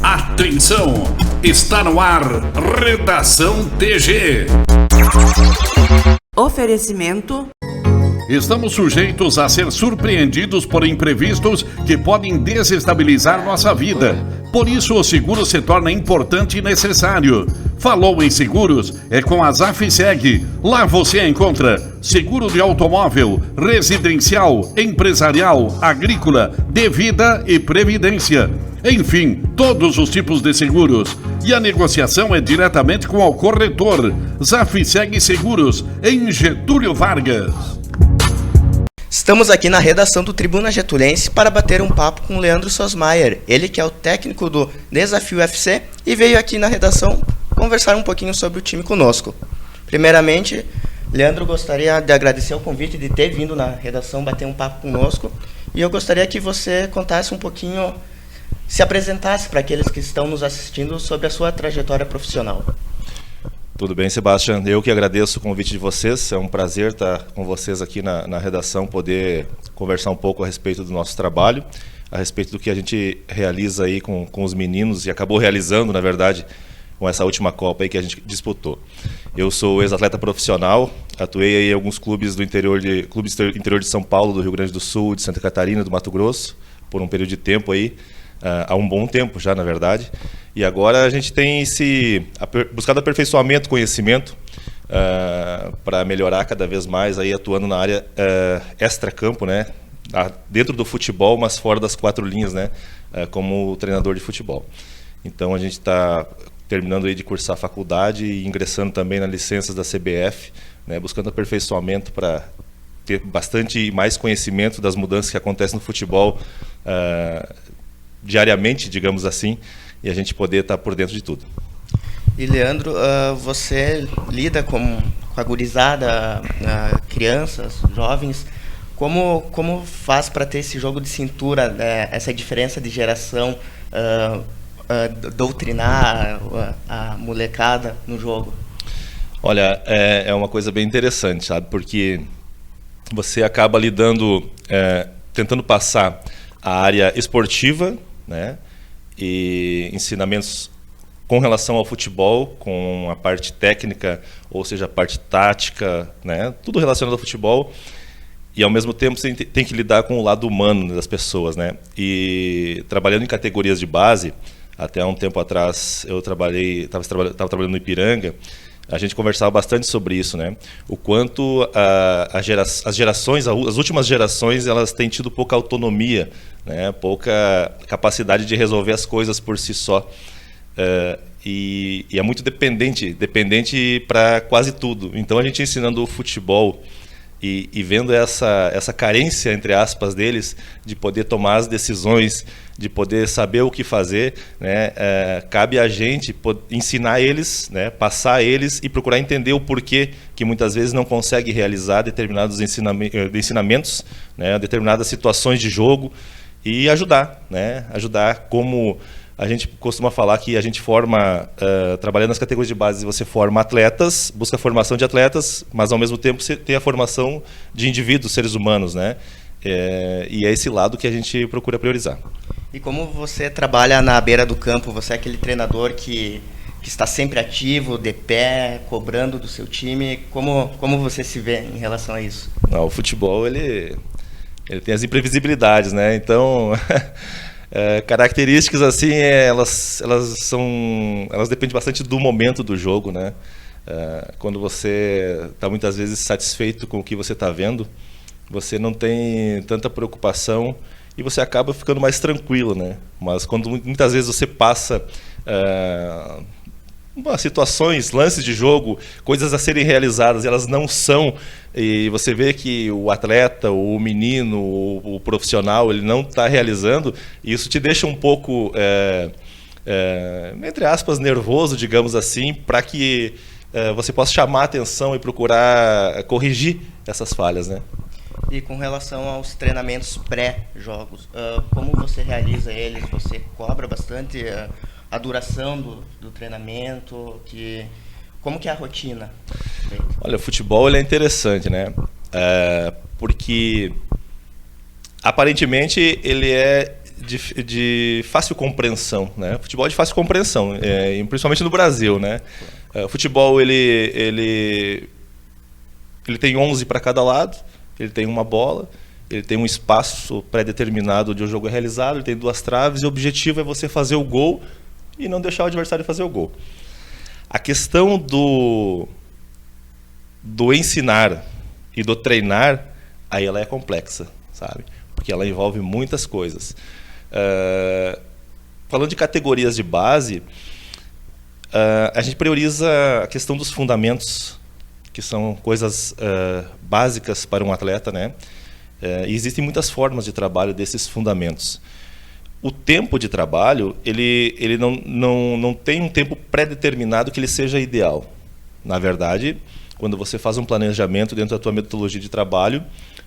Atenção, está no ar Redação TG. Oferecimento. Estamos sujeitos a ser surpreendidos por imprevistos que podem desestabilizar nossa vida. Por isso, o seguro se torna importante e necessário. Falou em seguros? É com a Zafseg. Lá você encontra seguro de automóvel, residencial, empresarial, agrícola, de vida e previdência. Enfim, todos os tipos de seguros. E a negociação é diretamente com o corretor. Zafseg Seguros, em Getúlio Vargas. Estamos aqui na redação do Tribuna Getulense para bater um papo com o Leandro Sosmaier, ele que é o técnico do Desafio FC e veio aqui na redação conversar um pouquinho sobre o time conosco. Primeiramente, Leandro, gostaria de agradecer o convite de ter vindo na redação bater um papo conosco e eu gostaria que você contasse um pouquinho, se apresentasse para aqueles que estão nos assistindo sobre a sua trajetória profissional. Tudo bem, Sebastião. Eu que agradeço o convite de vocês. É um prazer estar com vocês aqui na redação, poder conversar um pouco a respeito do nosso trabalho, a respeito do que a gente realiza aí com os meninos e acabou realizando, na verdade, com essa última Copa aí que a gente disputou. Eu sou ex-atleta profissional, atuei aí em alguns clubes do interior de São Paulo, do Rio Grande do Sul, de Santa Catarina, do Mato Grosso, por um período de tempo aí, há um bom tempo já, na verdade. E agora a gente tem buscado aperfeiçoamento, conhecimento, para melhorar cada vez mais, aí atuando na área extra-campo, né? Dentro do futebol, mas fora das quatro linhas, né? Como treinador de futebol. Então a gente está terminando aí de cursar a faculdade e ingressando também nas licenças da CBF, né? Buscando aperfeiçoamento para ter bastante mais conhecimento das mudanças que acontecem no futebol diariamente, digamos assim, e a gente poder estar por dentro de tudo. E Leandro, você lida com a gurizada, crianças, jovens, como faz para ter esse jogo de cintura, essa diferença de geração, doutrinar a molecada no jogo? Olha, é uma coisa bem interessante, sabe? Porque você acaba lidando, tentando passar a área esportiva, né? E ensinamentos com relação ao futebol, com a parte técnica, ou seja, a parte tática, né? Tudo relacionado ao futebol. E ao mesmo tempo você tem que lidar com o lado humano das pessoas, né? E trabalhando em categorias de base, até há um tempo atrás eu estava trabalhando no Ipiranga, a gente conversava bastante sobre isso, né? O quanto as últimas gerações, elas têm tido pouca autonomia, né? Pouca capacidade de resolver as coisas por si só. E é muito dependente para quase tudo. Então a gente ensinando o futebol e vendo essa carência, entre aspas, deles, de poder tomar as decisões, de poder saber o que fazer, né? Cabe a gente ensinar eles, né? Passar eles e procurar entender o porquê que muitas vezes não consegue realizar determinados ensinamentos, né? Determinadas situações de jogo e ajudar, né? Ajudar, como a gente costuma falar que a gente forma, trabalhando nas categorias de base, você forma atletas, busca a formação de atletas, mas ao mesmo tempo você tem a formação de indivíduos, seres humanos, né? E é esse lado que a gente procura priorizar. E como você trabalha na beira do campo, você é aquele treinador que está sempre ativo, de pé, cobrando do seu time, como você se vê em relação a isso? Não, o futebol, ele tem as imprevisibilidades, né? Então, características assim, elas dependem bastante do momento do jogo, né? Quando você está muitas vezes satisfeito com o que você está vendo, você não tem tanta preocupação e você acaba ficando mais tranquilo, né? Mas quando muitas vezes você passa situações, lances de jogo, coisas a serem realizadas, elas não são, e você vê que o atleta, o menino, o profissional, ele não está realizando, e isso te deixa um pouco, entre aspas, nervoso, digamos assim, para que você possa chamar a atenção e procurar corrigir essas falhas, né? E com relação aos treinamentos pré-jogos, como você realiza eles? Você cobra bastante a duração do treinamento? Como que é a rotina? Olha, o futebol ele é interessante, né? Porque aparentemente ele é de fácil compreensão, né? Futebol é de fácil compreensão, principalmente no Brasil, né? O futebol ele tem 11 para cada lado, ele tem uma bola, ele tem um espaço pré-determinado onde o jogo é realizado, ele tem 2 traves e o objetivo é você fazer o gol e não deixar o adversário fazer o gol. A questão do ensinar e do treinar, aí ela é complexa, sabe? Porque ela envolve muitas coisas. Falando de categorias de base, a gente prioriza a questão dos fundamentos, que são coisas básicas para um atleta, né? E existem muitas formas de trabalho desses fundamentos. O tempo de trabalho, ele não tem um tempo pré-determinado que ele seja ideal. Na verdade, quando você faz um planejamento dentro da tua metodologia de trabalho,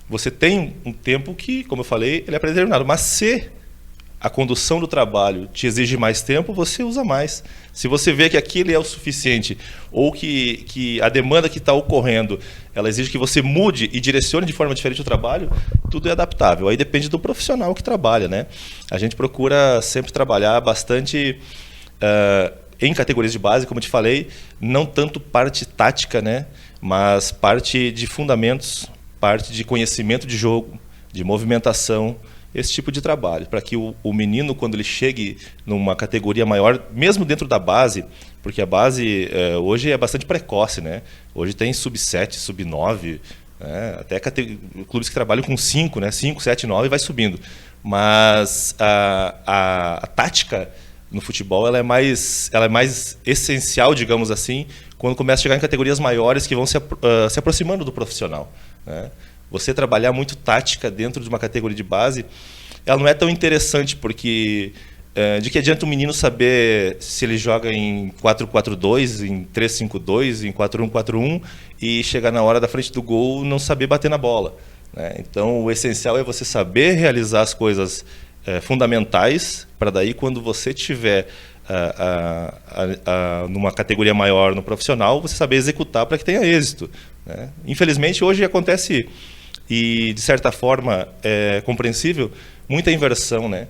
você tem um tempo que, como eu falei, ele é pré-determinado. Mas se a condução do trabalho te exige mais tempo, você usa mais. Se você vê que aquilo é o suficiente, ou que a demanda que está ocorrendo, ela exige que você mude e direcione de forma diferente o trabalho, tudo é adaptável. Aí depende do profissional que trabalha, né? A gente procura sempre trabalhar bastante em categorias de base, como eu te falei, não tanto parte tática, né? Mas parte de fundamentos, parte de conhecimento de jogo, de movimentação, esse tipo de trabalho, para que o menino, quando ele chegue numa categoria maior, mesmo dentro da base, porque a base hoje é bastante precoce, né? Hoje tem sub-7, sub-9, né? Até clubes que trabalham com 5, né? 5, 7, 9 e vai subindo. Mas a tática no futebol ela é mais essencial, digamos assim, quando começa a chegar em categorias maiores que vão se aproximando do profissional, né? Você trabalhar muito tática dentro de uma categoria de base, ela não é tão interessante, porque de que adianta o menino saber se ele joga em 4-4-2, em 3-5-2, em 4-1-4-1 e chegar na hora da frente do gol não saber bater na bola, né? Então o essencial é você saber realizar as coisas fundamentais, para daí quando você tiver numa categoria maior no profissional, você saber executar para que tenha êxito, né? Infelizmente hoje acontece, e de certa forma é compreensível, muita inversão, né?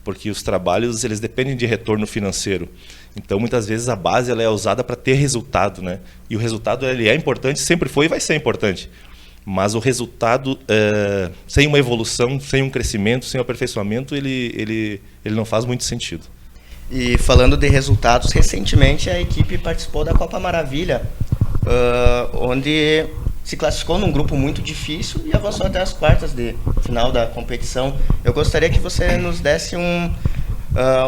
Porque os trabalhos eles dependem de retorno financeiro. Então muitas vezes a base ela é usada para ter resultado, né? E o resultado ele é importante, sempre foi e vai ser importante. Mas o resultado, sem uma evolução, sem um crescimento, sem um aperfeiçoamento, ele não faz muito sentido. E falando de resultados, recentemente a equipe participou da Copa Maravilha, onde se classificou num grupo muito difícil e avançou até as quartas de final da competição. Eu gostaria que você nos desse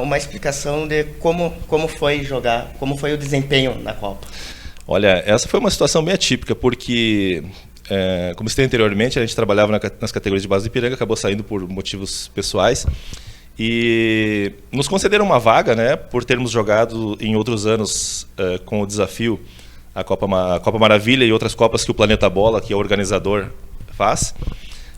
uma explicação de como foi jogar, como foi o desempenho na Copa. Olha, essa foi uma situação bem atípica, porque, como citei anteriormente, a gente trabalhava nas categorias de base do Ipiranga, acabou saindo por motivos pessoais, e nos concederam uma vaga, né, por termos jogado em outros anos com o desafio a Copa Maravilha e outras copas que o Planeta Bola, que é o organizador, faz.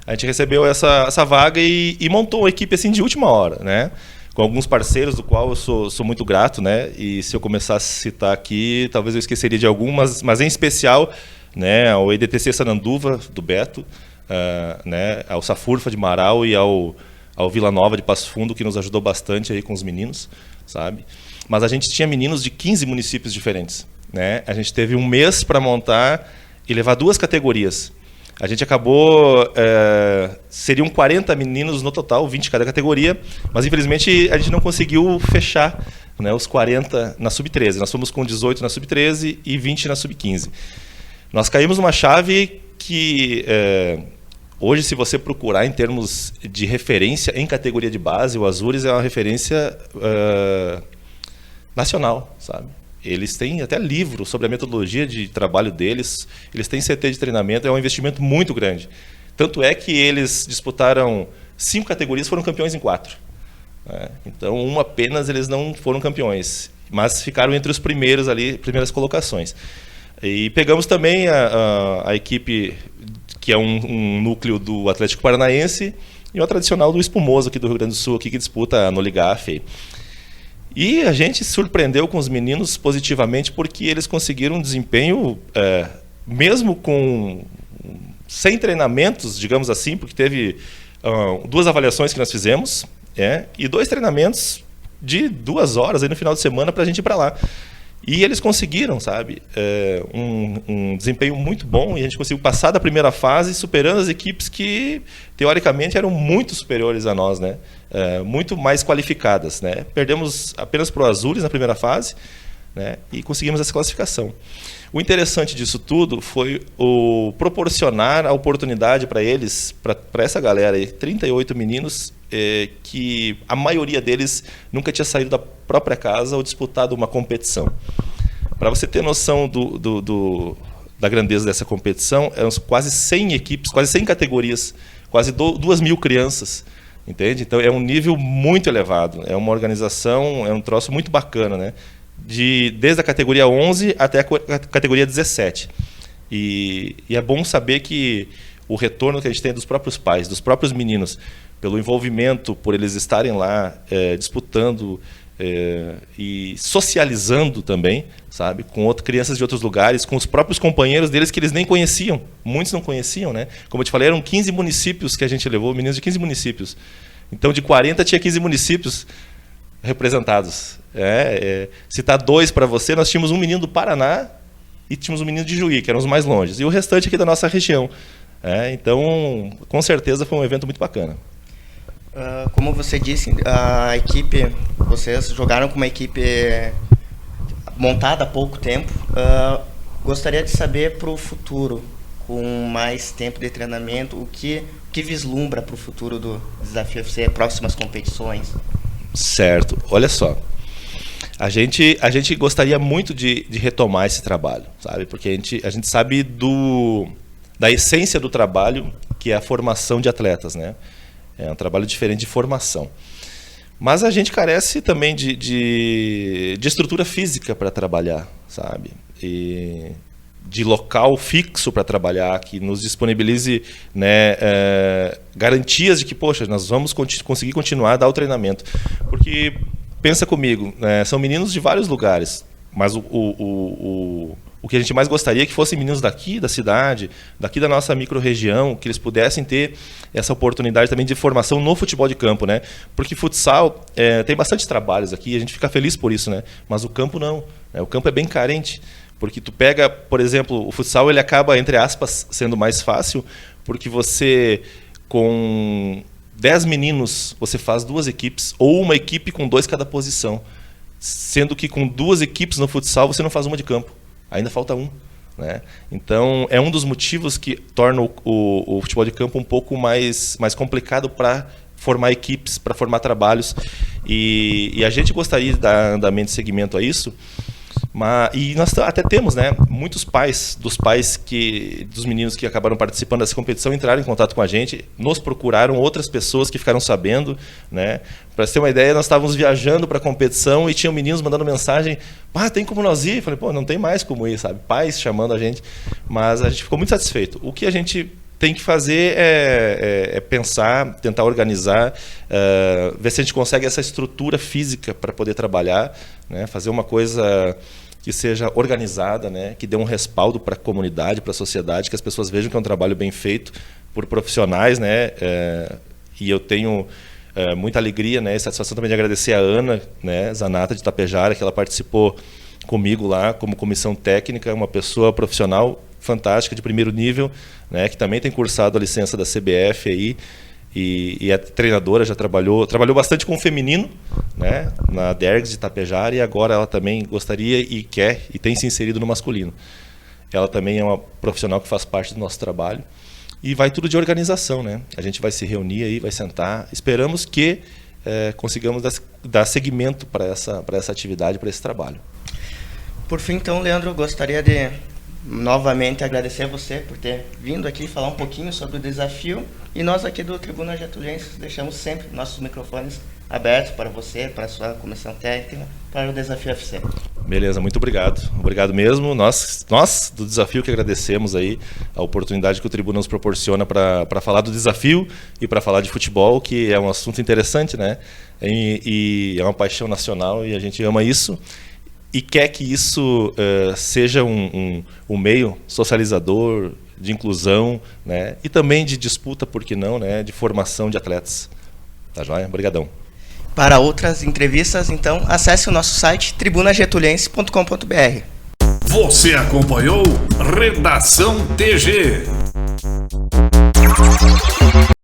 A gente recebeu essa vaga e montou uma equipe assim de última hora, né? Com alguns parceiros, do qual eu sou muito grato, né? E se eu começasse a citar aqui, talvez eu esqueceria de algumas, mas em especial, né, ao EDTC Sananduva, do Beto, né, ao Safurfa de Marau e ao Vila Nova de Passo Fundo, que nos ajudou bastante aí com os meninos, sabe? Mas a gente tinha meninos de 15 municípios diferentes, né? A gente teve um mês para montar e levar 2 categorias. A gente acabou, seriam 40 meninos no total, 20 cada categoria, mas infelizmente a gente não conseguiu fechar, né, os 40 na Sub-13. Nós fomos com 18 na Sub-13 e 20 na Sub-15. Nós caímos numa chave que, hoje, se você procurar em termos de referência em categoria de base, o Azures é uma referência nacional, sabe? Eles têm até livro sobre a metodologia de trabalho deles, eles têm CT de treinamento, é um investimento muito grande. Tanto é que eles disputaram 5 categorias, foram campeões em 4. Né? Então, apenas eles não foram campeões, mas ficaram entre os primeiros ali, primeiras colocações. E pegamos também a equipe, que é um núcleo do Atlético Paranaense, e o tradicional do Espumoso aqui do Rio Grande do Sul, aqui, que disputa no Liga AFE. E a gente se surpreendeu com os meninos positivamente, porque eles conseguiram um desempenho, mesmo sem treinamentos, digamos assim, porque teve 2 avaliações que nós fizemos, e 2 treinamentos de 2 horas aí no final de semana para a gente ir para lá. E eles conseguiram, sabe, um desempenho muito bom, e a gente conseguiu passar da primeira fase superando as equipes que, teoricamente, eram muito superiores a nós, né? Muito mais qualificadas, né? Perdemos apenas para o Azules na primeira fase, né? E conseguimos essa classificação. O interessante disso tudo foi o proporcionar a oportunidade para eles, para essa galera aí, 38 meninos, que a maioria deles nunca tinha saído da própria casa ou disputado uma competição. Para você ter noção da grandeza dessa competição, eram quase 100 equipes, quase 100 categorias, quase 2.000 crianças, entende? Então é um nível muito elevado, é uma organização, é um troço muito bacana, né? Desde a categoria 11 até a categoria 17. E é bom saber que o retorno que a gente tem dos próprios pais, dos próprios meninos, pelo envolvimento, por eles estarem lá disputando e socializando também, sabe, com crianças de outros lugares, com os próprios companheiros deles que eles nem conheciam, muitos não conheciam, né? Como eu te falei, eram 15 municípios que a gente levou, meninos de 15 municípios. Então, de 40 tinha 15 municípios representados. Citar 2 para você, nós tínhamos um menino do Paraná e tínhamos um menino de Juí, que eram os mais longes, e o restante aqui da nossa região. Então, com certeza foi um evento muito bacana. Como você disse, a equipe, vocês jogaram com uma equipe montada há pouco tempo. Gostaria de saber para o futuro, com mais tempo de treinamento, o que vislumbra para o futuro do Desafio UFC, próximas competições? Certo. Olha só, a gente gostaria muito de retomar esse trabalho, sabe? Porque a gente sabe da essência do trabalho, que é a formação de atletas, né? É um trabalho diferente de formação. Mas a gente carece também de estrutura física para trabalhar, sabe? E de local fixo para trabalhar, que nos disponibilize, né, garantias de que, poxa, nós vamos conseguir continuar a dar o treinamento. Porque, pensa comigo, são meninos de vários lugares, mas o que a gente mais gostaria é que fossem meninos daqui da cidade, daqui da nossa micro-região, que eles pudessem ter essa oportunidade também de formação no futebol de campo, né? Porque futsal tem bastante trabalhos aqui, a gente fica feliz por isso, né? Mas o campo não, né? O campo é bem carente, porque tu pega, por exemplo, o futsal, ele acaba, entre aspas, sendo mais fácil, porque você, com 10 meninos, você faz 2 equipes, ou uma equipe com 2 cada posição, sendo que com 2 equipes no futsal você não faz uma de campo. Ainda falta 1, né? Então, é um dos motivos que torna o futebol de campo um pouco mais complicado para formar equipes, para formar trabalhos. E a gente gostaria de dar andamento e seguimento a isso. E nós até temos, né, muitos pais dos meninos que acabaram participando dessa competição entraram em contato com a gente, nos procuraram outras pessoas que ficaram sabendo, né? Para você ter uma ideia, nós estávamos viajando para a competição e tinham meninos mandando mensagem: tem como nós ir? Eu falei, não tem mais como ir, sabe? Pais chamando a gente, mas a gente ficou muito satisfeito. O que a gente tem que fazer é pensar, tentar organizar, ver se a gente consegue essa estrutura física para poder trabalhar, né? Fazer uma coisa que seja organizada, né? Que dê um respaldo para a comunidade, para a sociedade, que as pessoas vejam que é um trabalho bem feito por profissionais, né? E eu tenho muita alegria, né, e satisfação também de agradecer a Ana, né, Zanata de Tapejara, que ela participou comigo lá como comissão técnica, uma pessoa profissional fantástica, de primeiro nível, né, que também tem cursado a licença da CBF aí, e é treinadora, já trabalhou bastante com o feminino, né, na Dergs de Tapejara, e agora ela também gostaria e quer e tem se inserido no masculino. Ela também é uma profissional que faz parte do nosso trabalho. E vai tudo de organização, né? A gente vai se reunir aí, vai sentar. Esperamos que consigamos dar seguimento para essa atividade, para esse trabalho. Por fim, então, Leandro, eu gostaria de novamente agradecer a você por ter vindo aqui falar um pouquinho sobre o desafio. E nós aqui do Tribuna Getulense deixamos sempre nossos microfones abertos para você, para a sua comissão técnica, para o Desafio UFC. Beleza, muito obrigado. Obrigado mesmo. Nós do Desafio que agradecemos aí a oportunidade que o Tribuna nos proporciona para falar do desafio e para falar de futebol, que é um assunto interessante, né? E é uma paixão nacional e a gente ama isso. E quer que isso seja um meio socializador, de inclusão, né? E também de disputa, por que não, né? De formação de atletas. Tá joia? Obrigadão. Para outras entrevistas, então, acesse o nosso site tribunagetulense.com.br. Você acompanhou Redação TG.